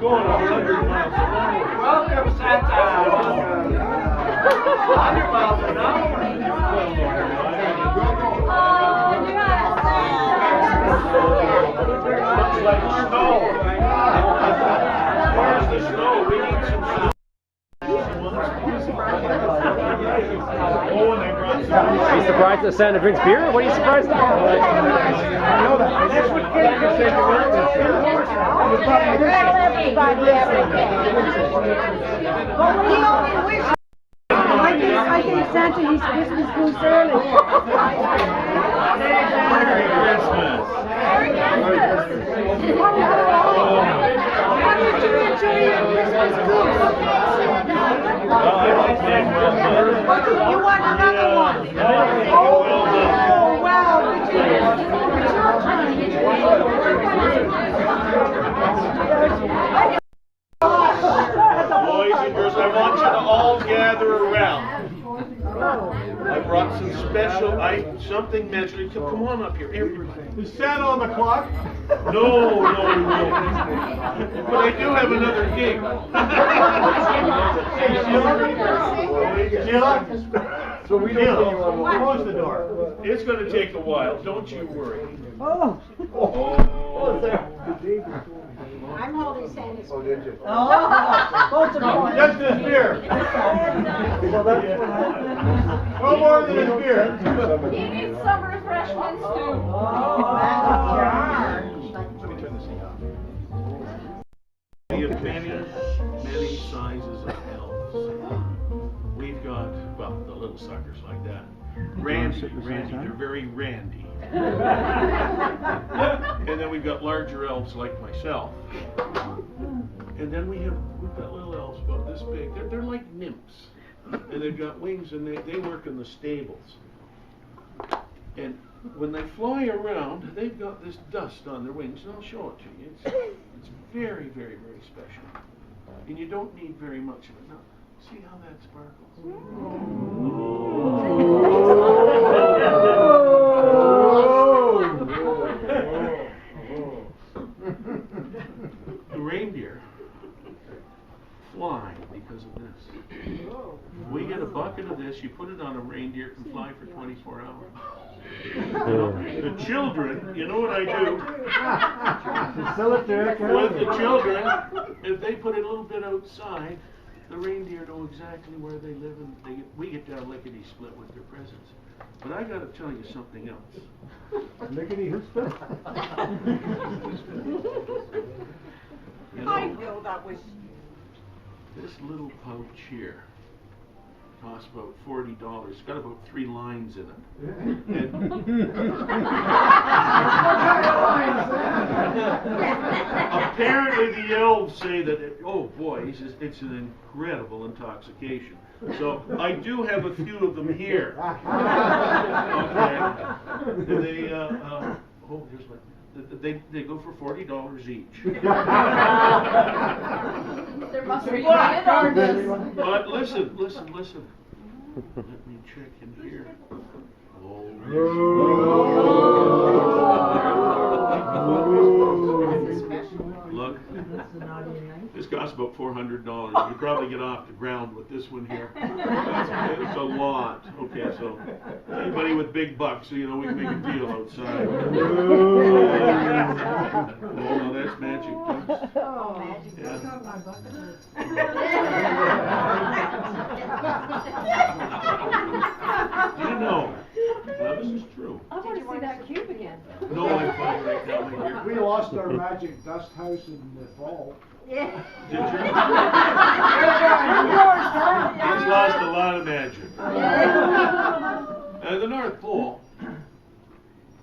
going 100 miles an hour. Welcome, Santa. 100 miles an hour. Looks like snow. Where's the snow? We need some snow. Oh, and they brought some. Are you surprised that Santa drinks beer? What are you surprised about? I know that. That's what kids are saying. Everybody, everything. But we only wish. I think Santa, he's Christmas goose early. Merry Christmas. How did you enjoy your Christmas goose? You want another one? Oh, wow. It's your Boys and girls, I want you to all gather around. I brought some special, something magical. Come on up here, everybody. Is Santa on the clock? No. But I do have another gig. Sheila? So we don't close the door. It's going to take a while, don't you worry. Oh. I'm holding Santa's. Oh, did you? Both of them. Just this beer. No more than this beer. He needs some refreshments too. Let me turn this thing off. We have many sizes of elves. We've got, well, the little suckers like that. Randy, they're very randy. And then we've got larger elves like myself. And then we've got little elves about this big. They're like nymphs. And they've got wings and they work in the stables. And when they fly around, they've got this dust on their wings, and I'll show it to you. It's very, very, very special. And you don't need very much of it. Now, see how that sparkles? The reindeer fly because of this. We get a bucket of this, you put it on a reindeer, it can fly for 24 hours. The children, you know what I do? With the children, if they put it a little bit outside, the reindeer know exactly where they live, and we get down lickety-split with their presents. But I got to tell you something else. Lickety-split? You I know, know that was. this little pouch here costs about $40. It's got about 3 lines in it. Apparently the elves say that, oh boy, he says it's an incredible intoxication. So I do have a few of them here. Okay. They, here's what. They go for $40 each. There must be a bid on this. But listen. Let me check in here. Look, this costs about $400. You probably get off the ground with this one here. It's a lot. Okay, so anybody with big bucks, so you know we can make a deal outside. Oh, no, that's magic dust. Oh, magic. Yeah. Do you know? Now this is true. I want to see that cube again. No, I'm fine right now, my dear. We lost our magic dust house in the fall. Yeah. Did you? It's lost a lot of magic. At the North Pole,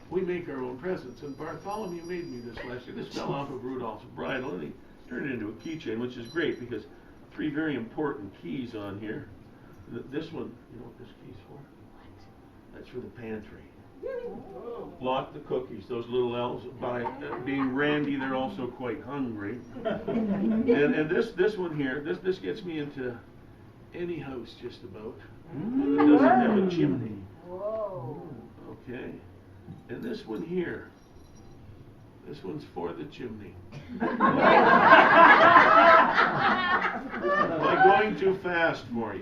we make our own presents, and Bartholomew made me this last year. This fell off of Rudolph's bridle, and he turned it into a keychain, which is great because 3 very important keys on here. This one, you know what this key's for? That's for the pantry. Lock the cookies. Those little elves, by being randy, they're also quite hungry. And this one here, this gets me into any house just about that doesn't have a chimney. Whoa. Okay. And this one here, this one's for the chimney. fast for you.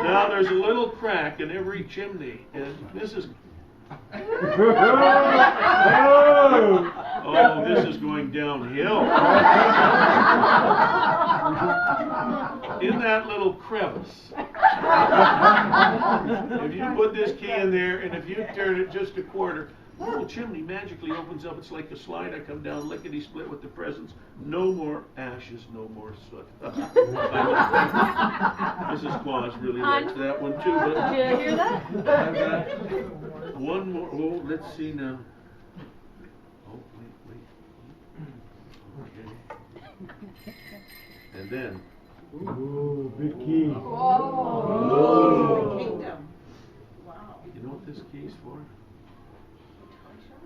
Now there's a little crack in every chimney, and this is. Oh, this is going downhill. In that little crevice. If you put this key in there, and if you turn it just a quarter, the little chimney magically opens up. It's like a slide. I come down lickety-split with the presents. No more ashes, no more soot. Mrs. Claus really likes that one too. But Did you hear that? I've got one more. Oh, let's see now. Oh, wait. Okay. And then. Ooh, big key. Whoa. Kingdom. Wow. You know what this key's for?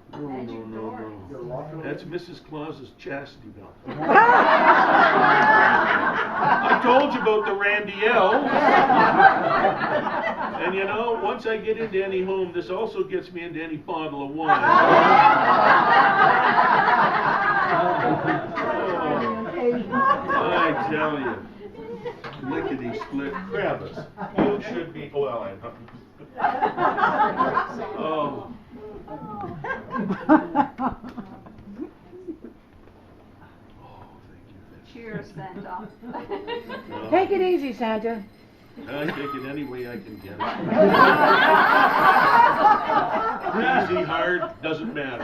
No. That's Mrs. Claus's chastity belt. I told you about the Randy elves. And you know, once I get into any home, this also gets me into any bottle of wine. I tell you, lickety-split crevice. You should be. Well, I'm. Oh. Cheers, Santa. Take it easy, Santa. I take it any way I can get it. Easy, hard, doesn't matter.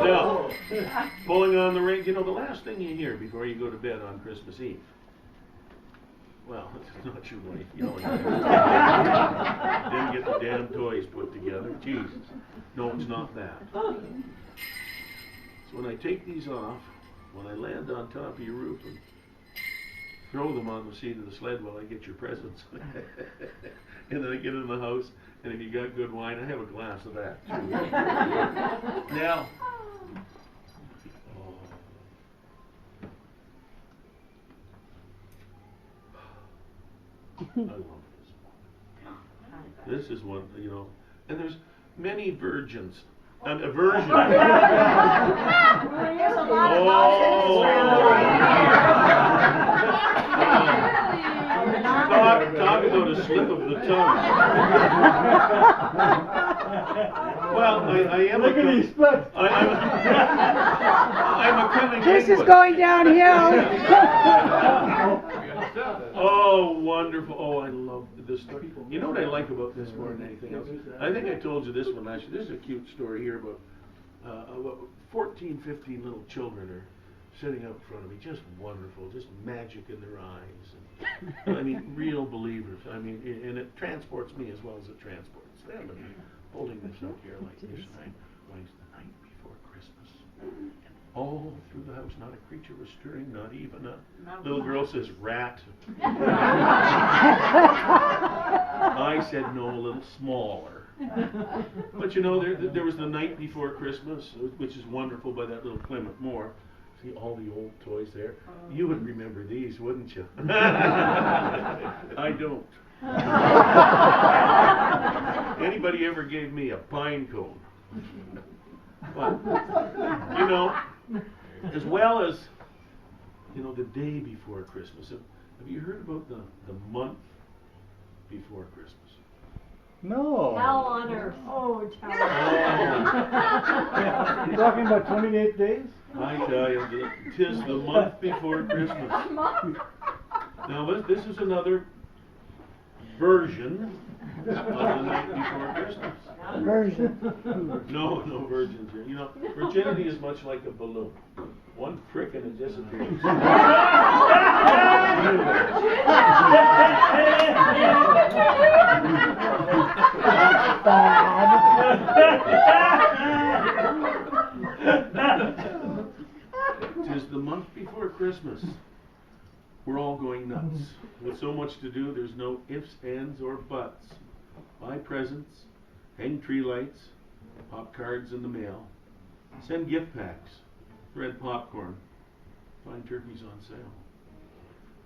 Now, pulling on the ring, you know, the last thing you hear before you go to bed on Christmas Eve. Well, it's not your wife yelling at you. Didn't get the damn toys put together. Jesus. No, it's not that. So when I take these off, when I land on top of your roof and throw them on the seat of the sled while I get your presents. And then I get in the house, and if you got good wine, I have a glass of that too. Now, I love this one. This is one, you know, and there's many virgins. A virgin. There's a lot of nonsense Talk about a slip of the tongue. Well, I am I'm a cunning This is linguist. going downhill. Oh, wonderful. Oh, I love this story. You know what I like about this more than anything else? I think I told you this one last year. This is a cute story here about 14, 15 little children are sitting up in front of me. Just wonderful. Just magic in their eyes. And, I mean, real believers. I mean, and it transports me as well as it transports them. And holding this up here like this. And the night before Christmas. All through the house, not a creature was stirring, not even a little girl says, rat. I said, no, a little smaller. But you know, there was the night before Christmas, which is wonderful by that little Clement Moore. See all the old toys there? You would remember these, wouldn't you? I don't. Anybody ever gave me a pine cone? But, you know, as well as, you know, the day before Christmas. Have you heard about the month before Christmas? No. Hell on earth. Oh, tell You're talking about 28 days? I tell you, 'tis the month before Christmas. Now, this is another version of the night before Christmas. Version. No virgins here. You know, virginity is much like a balloon. One prick and it disappears. Tis the month before Christmas. We're all going nuts. With so much to do, there's no ifs, ands, or buts. Buy presents, hang tree lights, pop cards in the mail, send gift packs, thread popcorn, find turkeys on sale.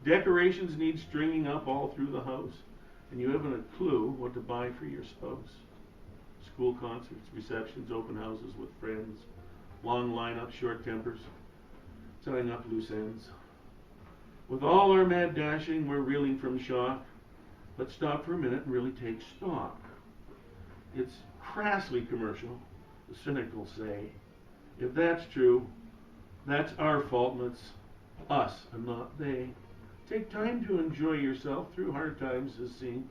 Decorations need stringing up all through the house, and you haven't a clue what to buy for your spouse. School concerts, receptions, open houses with friends, long lineups, short tempers. tying up loose ends. With all our mad dashing, we're reeling from shock. Let's stop for a minute and really take stock. It's crassly commercial, the cynical say. If that's true, that's our fault, and it's us and not they. Take time to enjoy yourself through hard times, as seems.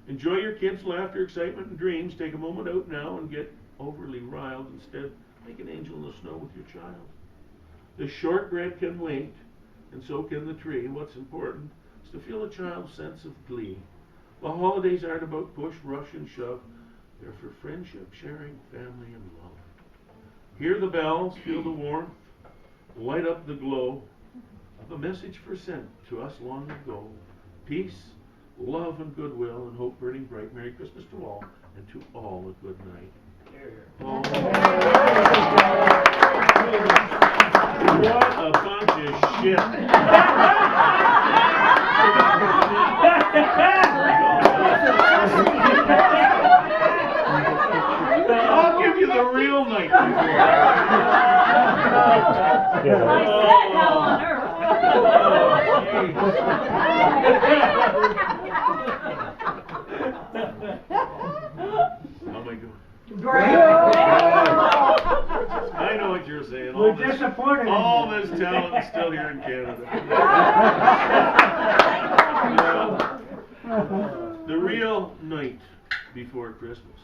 Enjoy your kids' laughter, excitement, and dreams. Take a moment out now and get overly riled. Instead, make an angel in the snow with your child. The shortbread can wait, and so can the tree. What's important is to feel a child's sense of glee. The holidays aren't about push, rush, and shove. They're for friendship, sharing, family, and love. Hear the bells, feel the warmth, light up the glow of a message sent to us long ago. Peace, love, and goodwill, and hope burning bright. Merry Christmas to all, and to all a good night. Oh. What a bunch of shit. I'll give you the real night before. I said hell on earth. How am I doing? Great. I know what you're saying. We're disappointed. All this talent is still here in Canada. The real night before Christmas,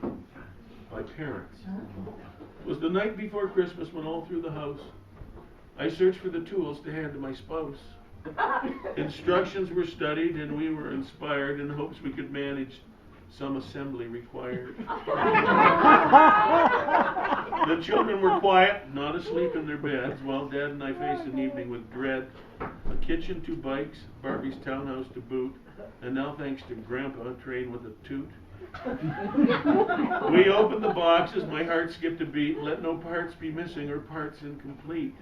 my parents, was the night before Christmas when all through the house I searched for the tools to hand to my spouse. Instructions were studied and we were inspired in hopes we could manage some assembly required. The children were quiet, not asleep in their beds, while Dad and I faced an evening with dread. A kitchen, 2 bikes, Barbie's townhouse to boot, and now thanks to Grandpa, a train with a toot. We opened the boxes, my heart skipped a beat, let no parts be missing or parts incomplete.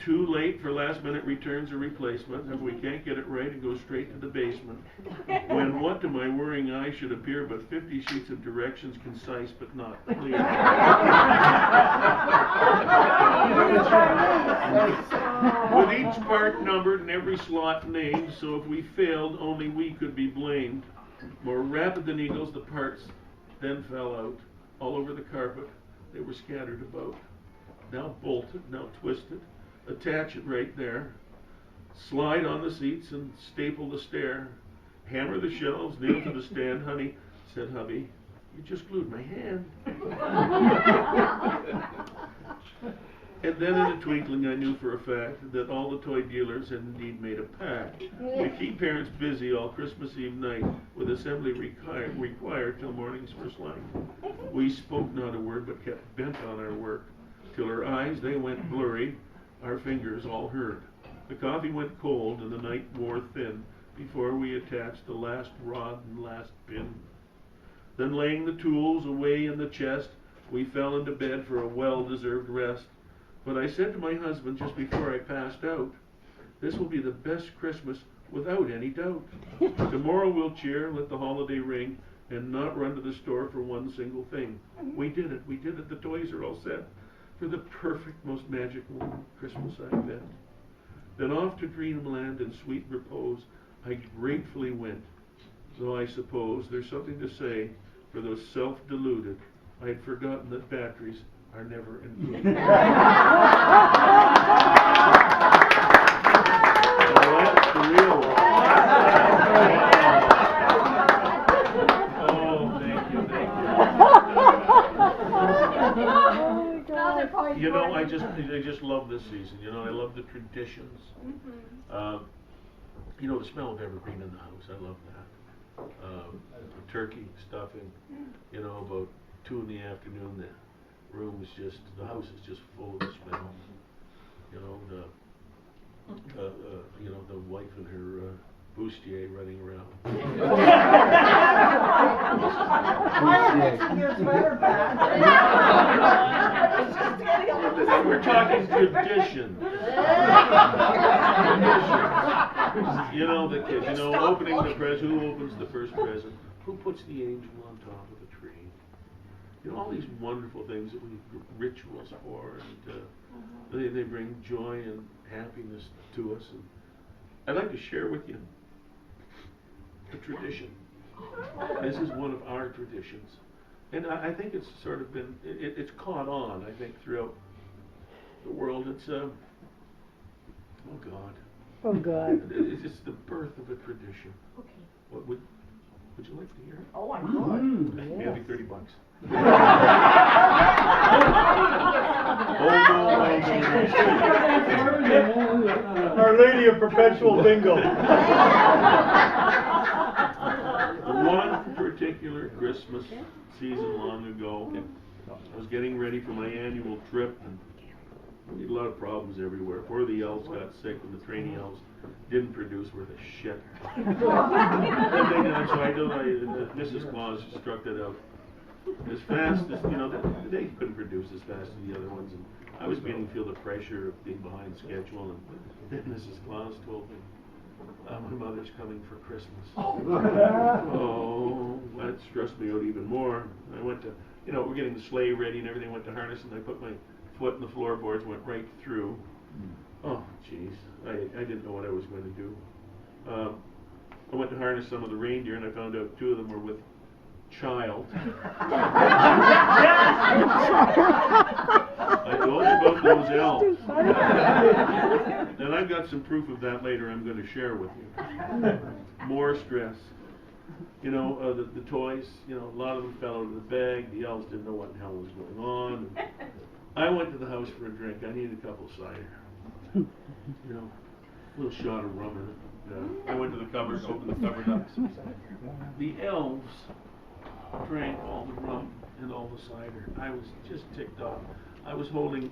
Too late for last minute returns or replacement. If we can't get it right, it goes straight to the basement. When what to my worrying eye should appear but 50 sheets of directions, concise but not clear. With each part numbered and every slot named, so if we failed, only we could be blamed. More rapid than eagles, the parts then fell out. All over the carpet, they were scattered about. Now bolted, now twisted. Attach it right there. Slide on the seats and staple the stair. Hammer the shelves, nail to the stand. Honey, said hubby, you just glued my hand. And then in a twinkling I knew for a fact that all the toy dealers had indeed made a pact to keep parents busy all Christmas Eve night with assembly required till morning's first light. We spoke not a word but kept bent on our work till our eyes they went blurry, our fingers all hurt. The coffee went cold and the night wore thin before we attached the last rod and last pin. Then laying the tools away in the chest, we fell into bed for a well-deserved rest. But I said to my husband just before I passed out, this will be the best Christmas without any doubt. Tomorrow we'll cheer, let the holiday ring, and not run to the store for one single thing. We did it, the toys are all set for the perfect, most magical Christmas I bet. Then off to dreamland and sweet repose I gratefully went, though I suppose there's something to say for those self-deluded. I had forgotten that batteries are never included. Well, that's the real one. Oh, thank you. You know, I just love this season. You know, I love the traditions. You know, the smell of evergreen in the house. I love that. Turkey stuffing. You know, about 2 in the afternoon. The room is just, the house is just full of the smells. You know, the wife and her bustier running around. We're talking tradition. You know, the kids, you know, opening the present, who opens the first present? Who puts the angel on top of the tree? You know, all these wonderful things that we rituals for, and they bring joy and happiness to us. And I'd like to share with you a tradition. This is one of our traditions, and I think it's sort of been it's caught on. I think throughout the world, it's oh God. Oh, God. It's the birth of a tradition. Okay. What would you like to hear? Oh, I know. Maybe $30. Our Lady of Perpetual Bingo. One particular Christmas season long ago, I was getting ready for my annual trip, and we had a lot of problems everywhere. 4 of the elves got sick, and the trainee elves didn't produce worth a shit. And then, so Mrs. Claus struck it out as fast as, they couldn't produce as fast as the other ones. And I was beginning to feel the pressure of being behind schedule, and then Mrs. Claus told me, my mother's coming for Christmas. Oh, that stressed me out even more. I went to, we're getting the sleigh ready and everything, went to harness, and I put my foot in the floorboards, went right through. Oh, jeez, I didn't know what I was going to do. I went to harness some of the reindeer, and I found out 2 of them were with child. I told you about those elves. And I've got some proof of that later I'm going to share with you. More stress. The toys, a lot of them fell out of the bag. The elves didn't know what the hell was going on. I went to the house for a drink. I needed a couple cider. A little shot of rum in it. I went to the cupboard, opened the cupboard up. The elves drank all the rum and all the cider. I was just ticked off. I was holding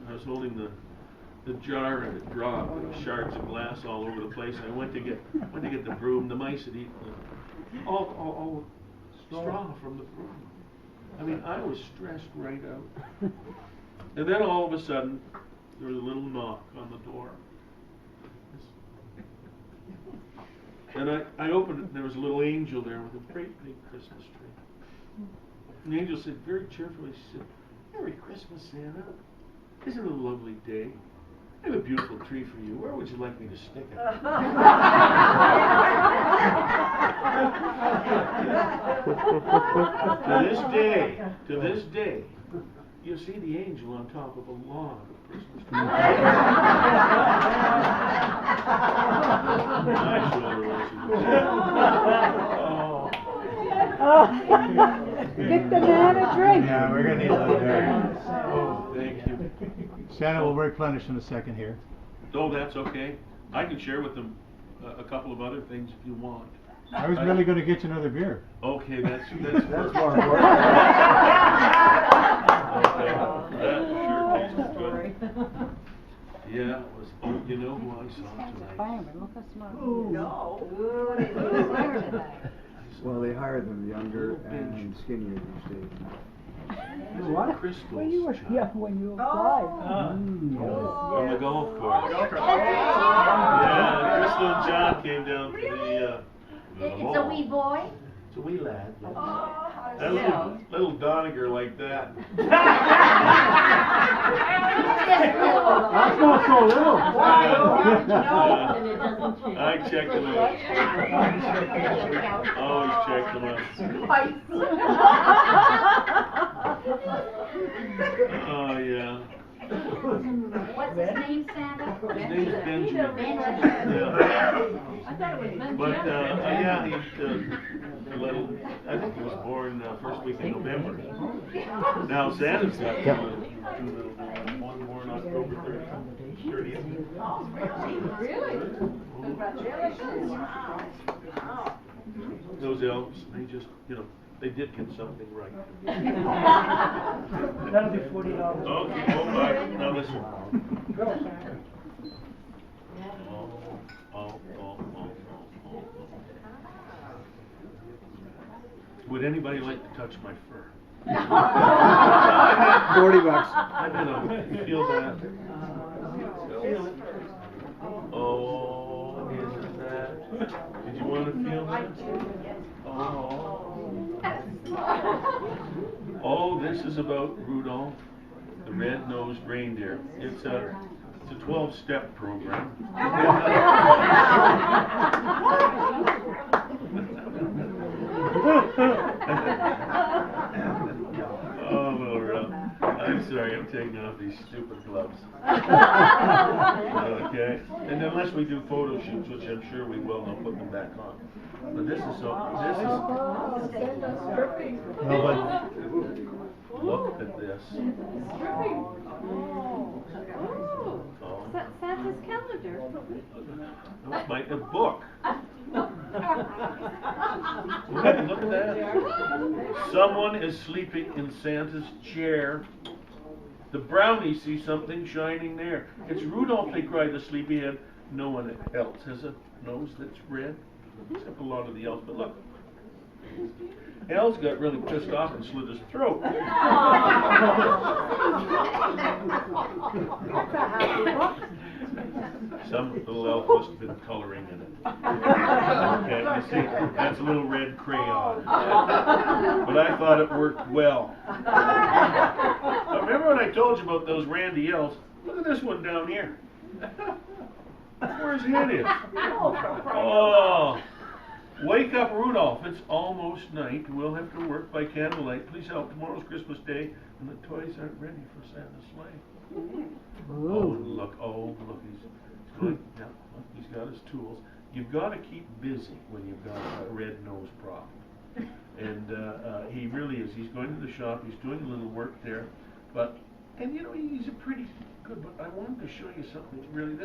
the jar, and it dropped, and shards of glass all over the place. I went to get the broom. The mice had eaten all the straw from the broom. I mean, I was stressed right out. And then all of a sudden, there was a little knock on the door. And I opened it, and there was a little angel there with a great big Christmas tree. And the angel said very cheerfully, she said, "Merry Christmas, Santa. Isn't it a lovely day? I have a beautiful tree for you. Where would you like me to stick it?" To this day, you see the angel on top of a log of Christmas trees. Nice little Get the man a drink. Yeah, we're going to need a little there. Oh, thank you. Santa will replenish in a second here. Oh, that's okay. I can share with them a couple of other things if you want. I was really going to get you another beer. Okay, that's more important. That sure tastes good. Yeah, it was. Oh, you know who I saw tonight? Fireman, look how smart. No. Well, they hire them younger and skinnier these days. What? Crystals. Well, you were young when you applied. From the golf course. Yeah, Crystal and John came down to the It's a wee boy? It's a wee lad. Yeah. Oh, That little Doniger like that. That's not so little. I checked him out. Always checked him out. Oh yeah. What's his name, Santa? His name is Benjamin. Benjamin. Yeah. I thought it was Benjamin. But yeah, he's little. I think he was born first week in November. Now Santa's got two little boys. One born October 30th. Really? Congratulations. Wow. Those elves, they just, they did get something right. That'll be $40. Okay, hold on. Now listen. Would anybody like to touch my fur? $40. I don't know. Feel that? Feel it. Oh, isn't that? Did you want to feel that? Oh. Oh, this is about Rudolph, the red-nosed reindeer. It's a 12-step program. Oh, Laura, I'm sorry, I'm taking off these stupid gloves. Okay, and unless we do photo shoots, which I'm sure we will, I'll put them back on. But this is so. This is. Look at this. Oh. Santa's calendar. That's my book. Look at that. Someone is sleeping in Santa's chair. The brownies see something shining there. It's Rudolph, they cry, the sleepyhead. No one else has a nose that's red, except a lot of the elves. But look, El's got really pissed off and slit his throat. That's a happy book. Some little elf must have been coloring in it. Okay, you see, that's a little red crayon. But I thought it worked well. Now, remember when I told you about those Randy elves? Look at this one down here. Where his head is. Oh. Wake up, Rudolph. It's almost night. We'll have to work by candlelight. Please help. Tomorrow's Christmas Day, and the toys aren't ready for Santa's sleigh. Oh, look. Oh, look. He's going. Yeah, look, he's got his tools. You've got to keep busy when you've got a red nose problem. And he really is. He's going to the shop. He's doing a little work there. But, and you know, he's a pretty good, but I wanted to show you something really.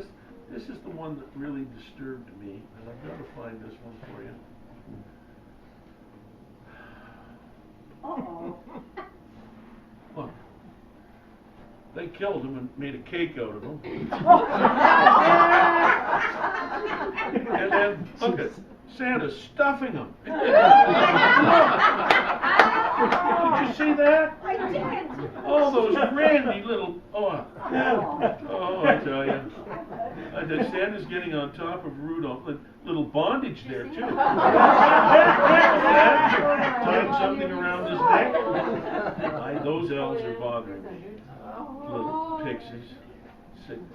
This is the one that really disturbed me, and I've got to find this one for you. Uh-oh. Look. They killed him and made a cake out of him. And then, look at Santa's stuffing him. Did you see that? I did. Oh, those randy little, oh, I tell you. Santa's getting on top of Rudolph, little bondage there too. Tying something around his neck. Those elves are bothering me. Little pixies.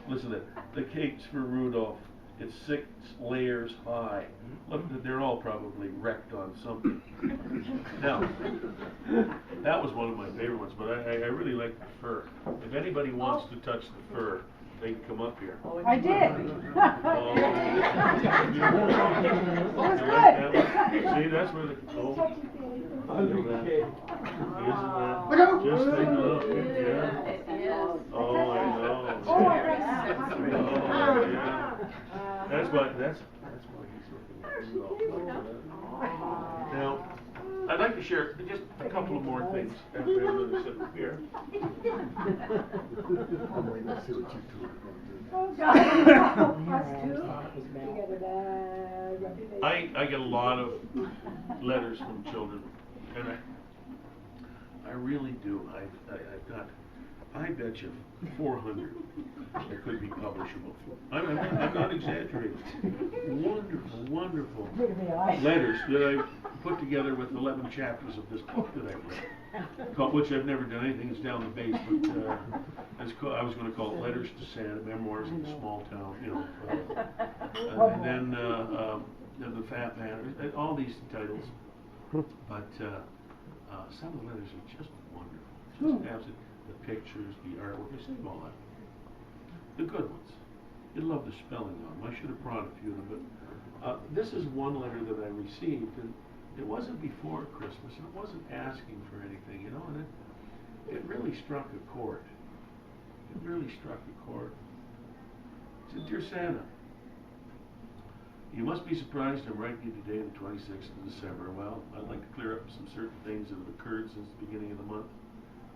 Listen to that. The cake's for Rudolph. It's 6 layers high. Look, they're all probably wrecked on something. Now, that was one of my favorite ones, but I really like the fur. If anybody wants to touch the fur, they can come up here. I did. Oh, It was you good. like that one? See, that's where the Isn't that? Just think of it, yeah. Oh, I know. Oh, Yeah. That's why he's looking at Rudolph. Now, I'd like to share just a couple of more things after everybody sits here. I'm waiting to see what you two are going to do. I get a lot of letters from children, and I really do. I've got, I bet you 400 that could be publishable. I'm not exaggerating. Wonderful letters that I put together with 11 chapters of this book that I wrote, which I've never done anything. It's down the base, but I was going to call it Letters to Santa, Memoirs in a Small Town, you know. And then the Fat Man, all these titles. But some of the letters are just wonderful. Just absolutely. The pictures, the artwork, I save all that. The good ones. You'd love the spelling on them. I should have brought a few of them, but this is one letter that I received, and it wasn't before Christmas, and it wasn't asking for anything, you know, and it really struck a chord. It really struck a chord. It said, Dear Santa, you must be surprised I'm writing you today, the 26th of December. Well, I'd like to clear up some certain things that have occurred since the beginning of the month.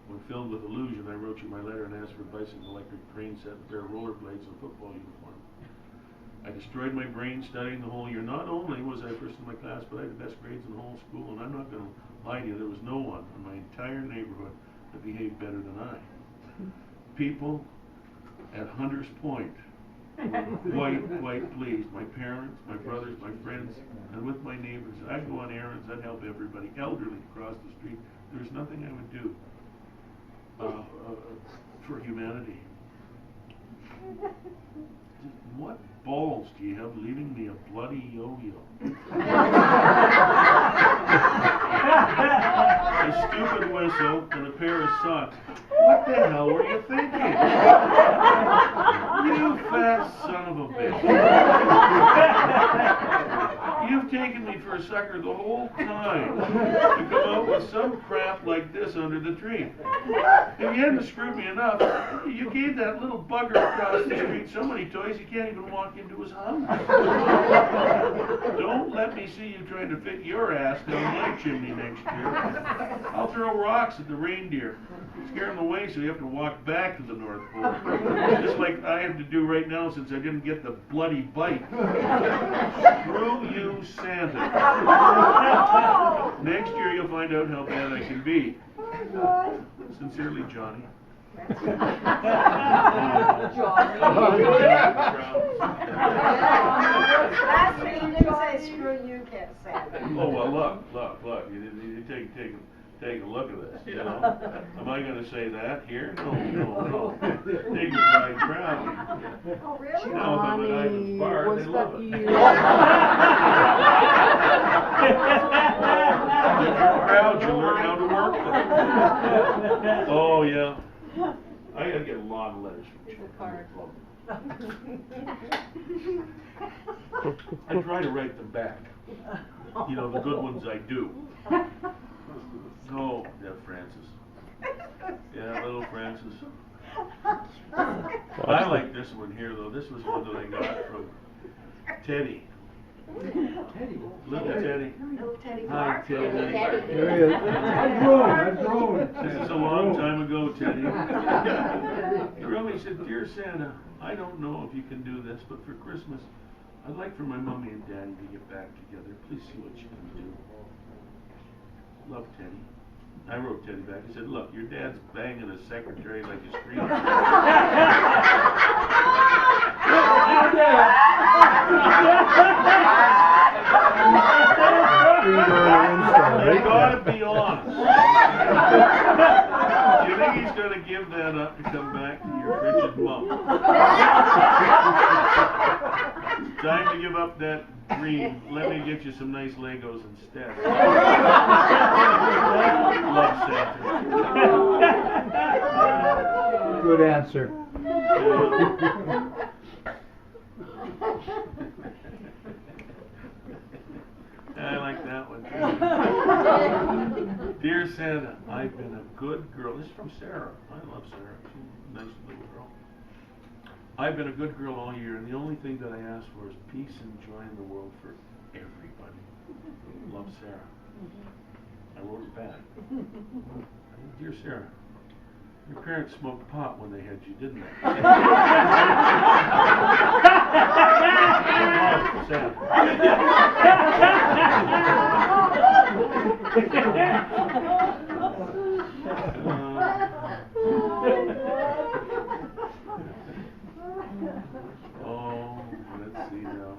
When filled with illusion, I wrote you my letter and asked for a bicycle, electric train set, a pair of rollerblades, and a football uniform. I destroyed my brain studying the whole year. Not only was I first in my class, but I had the best grades in the whole school, and I'm not going to lie to you, there was no one in my entire neighborhood that behaved better than I. People at Hunter's Point were quite pleased. My parents, my brothers, my friends, and with my neighbors. I'd go on errands, I'd help everybody. Elderly across the street there's nothing I would do for humanity. What balls do you have leaving me a bloody yo-yo? A stupid whistle and a pair of socks. What the hell were you thinking? You fat son of a bitch. You've taken me for a sucker the whole time to come out with some crap like this under the tree. If you hadn't screwed me enough, you gave that little bugger across the street so many toys he can't even walk into his house. Don't let me see you trying to fit your ass down my chimney next year. I'll throw rocks at the reindeer, scare them away so you have to walk back to the North Pole. Just like I have to do right now since I didn't get the bloody bite. Screw you, Santa. Next year you'll find out how bad I can be. Sincerely, Johnny. Last week you didn't say screw you, Kid Santa. Oh, well, look. You take a look at this, you know. Am I going to say that here? No. Dignified crowd. Oh, really? Now, if I'm at Ivan's bar, they love it. If you're proud, you learn how to work them. Oh, yeah. I got to get a lot of letters from children. I try to write them back. You know, the good ones I do. Oh, yeah, Francis. Yeah, little Francis. I like this one here, though. This was one that I got from Teddy. Little Teddy. Little Teddy Hi, Clark. Teddy. There he is. I've grown. This is a long time ago, Teddy. He wrote me, he said, "Dear Santa, I don't know if you can do this, but for Christmas, I'd like for my mommy and daddy to get back together. Please see what you can do. Love, Teddy." I wrote Teddy back. He said, "Look, your dad's banging his secretary like a screamer." You gotta be honest. Do you think he's gonna give that up to come back to your frigid mom? Time to give up that dream. Let me get you some nice Legos instead. Love, Santa. Good answer. I like that one too. Dear Santa, I've been a good girl. This is from Sarah. I love Sarah. She's a nice little girl. I've been a good girl all year, and the only thing that I ask for is peace and joy in the world for everybody. Love, Sarah. I wrote it back. Dear Sarah, your parents smoked pot when they had you, didn't they? Sad. Oh, let's see now.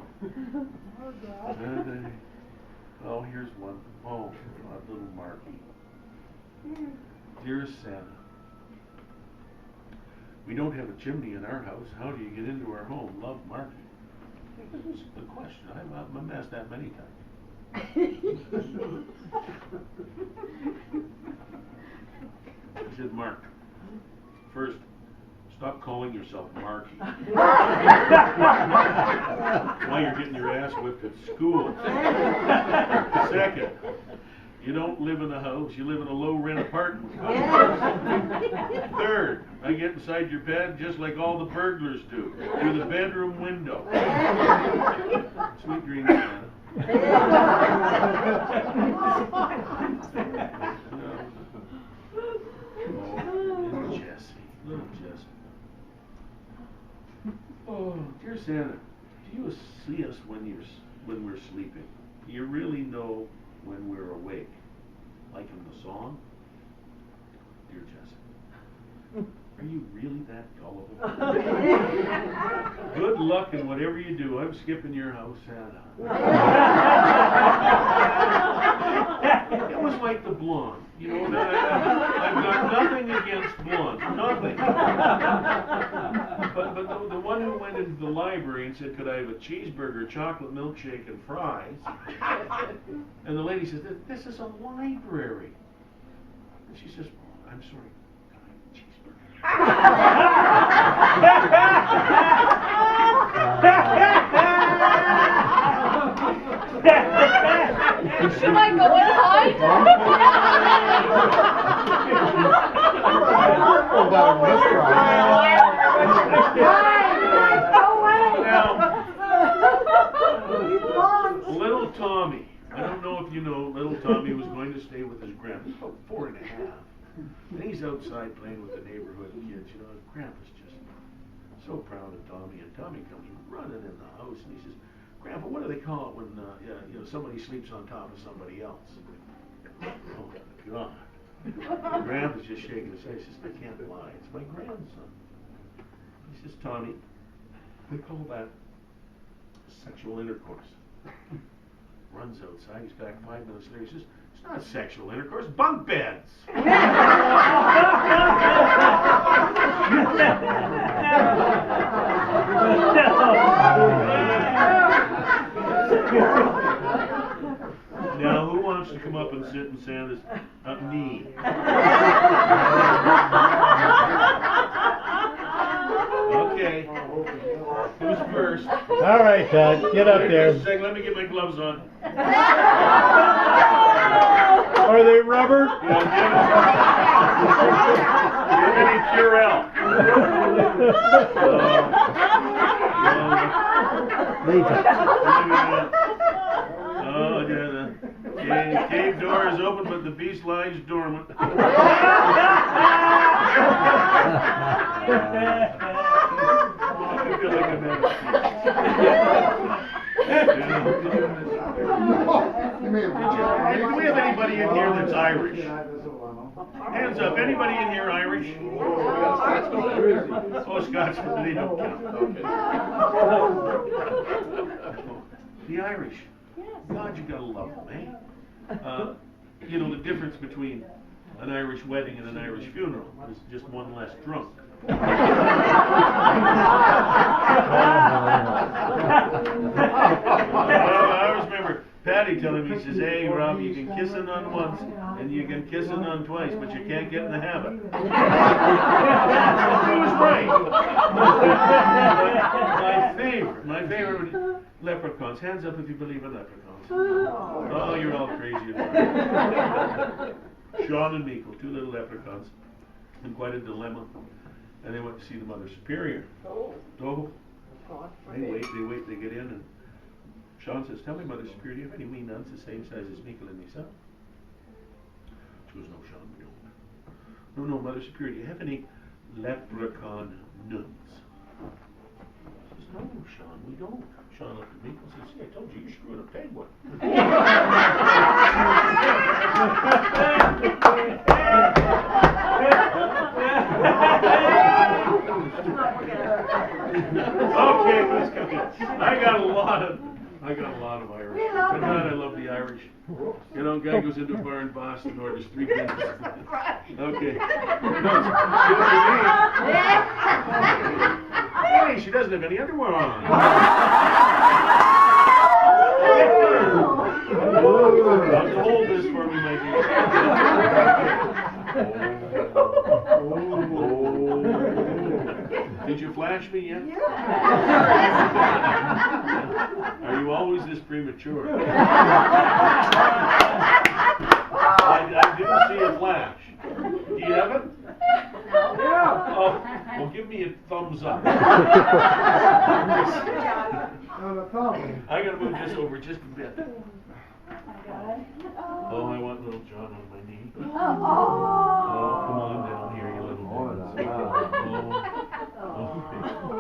Oh, here's one. Oh, a little Marky. Dear Santa, we don't have a chimney in our house. How do you get into our home? Love, Marky. That's a good question. I've been asked that many times. I said, Mark, first, stop calling yourself Marky. Why you're getting your ass whipped at school. Second, you don't live in a house, you live in a low-rent apartment. Third, I get inside your bed just like all the burglars do, through the bedroom window. Sweet dreams, Santa. Oh, Jessie, little Jessie. Oh, dear Santa, do you see us when we're sleeping? Do you really know when we're awake? Like in the song? Dear Jessie. Are you really that gullible? Good luck in whatever you do. I'm skipping your house, Santa. It was like the blonde. You know, I've got nothing against blondes. Nothing. But the one who went into the library and said, could I have a cheeseburger, chocolate milkshake, and fries? And the lady says, this is a library. And she says, I'm sorry. Should I go and hide? Now, little Tommy, I don't know if you know, little Tommy was going to stay with his grandpa. He's about 4 and a half. And he's outside playing with the neighborhood kids. You know, his grandpa's just so proud of Tommy. And Tommy comes running in the house and he says, Grandpa, what do they call it when you know, somebody sleeps on top of somebody else? Oh, God. Grandpa's just shaking his head. He says, I can't lie. It's my grandson. He says, Tommy, we call that sexual intercourse. Runs outside. He's back 5 minutes later. He says, it's not sexual intercourse, bunk beds. Now, who wants to come up and sit in Santa's knee? Okay. Who's first? All right, Pat, get up there. Just a second, let me get my gloves on. Are they rubber? Yeah, give me Purell. Cave door is open, but the beast lies dormant. I feel like I'm at a do we have anybody in here that's Irish? Hands up. Anybody in here Irish? Oh, Scotsman. They don't count. Okay. The Irish. God, you gotta love them, eh? You know, the difference between an Irish wedding and an Irish funeral is just one less drunk. I always remember Patty telling me, he says, hey, Rob, you can kiss it on once and you can kiss it on twice, but you can't get in the habit. He was right. My favorite leprechauns. Hands up if you believe in leprechauns. Oh, you're all crazy about it. Sean and Meikle, 2 little leprechauns, in quite a dilemma. And they went to see the Mother Superior. Oh. They wait, they get in, and Sean says, tell me, Mother Superior, do you have any wee nuns the same size as Meikle and myself? She goes, no, Sean, we don't. No, Mother Superior, do you have any leprechaun nuns? She says, no, Sean, we don't. Sean looked at Meikle and says, see, I told you, you screwed a peg one. Okay, let's go. I got a lot of Irish. But God, I love the Irish. You know, guy goes into a bar in Boston, orders 3 pints. Okay. Hey, she doesn't have any underwear on. Hold this for me, my dear. Did you flash me yet? Yeah. Are you always this premature? I didn't see a flash. Do you have it? Yeah. Oh, well, give me a thumbs up. I gotta move this over just a bit. Oh, I want little John on my knee. Oh, come on down here, you little boy.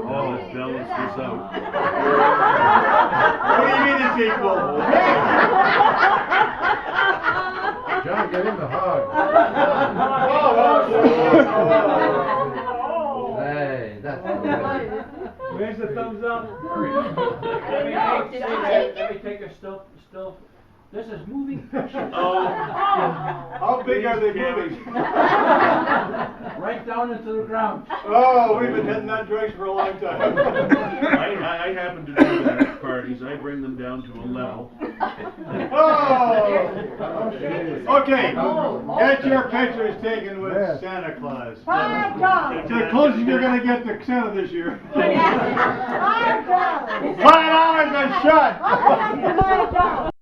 Oh, let's balance this out. What do you mean it's equal? John, get in the hug. Where's the thumbs up? Let me take a still. This is moving pictures. Oh. How big are they moving? Right down into the ground. Oh, we've been hitting that direction for a long time. I happen to do that at parties. I bring them down to a level. Oh! Okay, get your pictures taken with Santa Claus. $5. It's the closest you're gonna get to Santa this year. $5. $5 a shot! $5.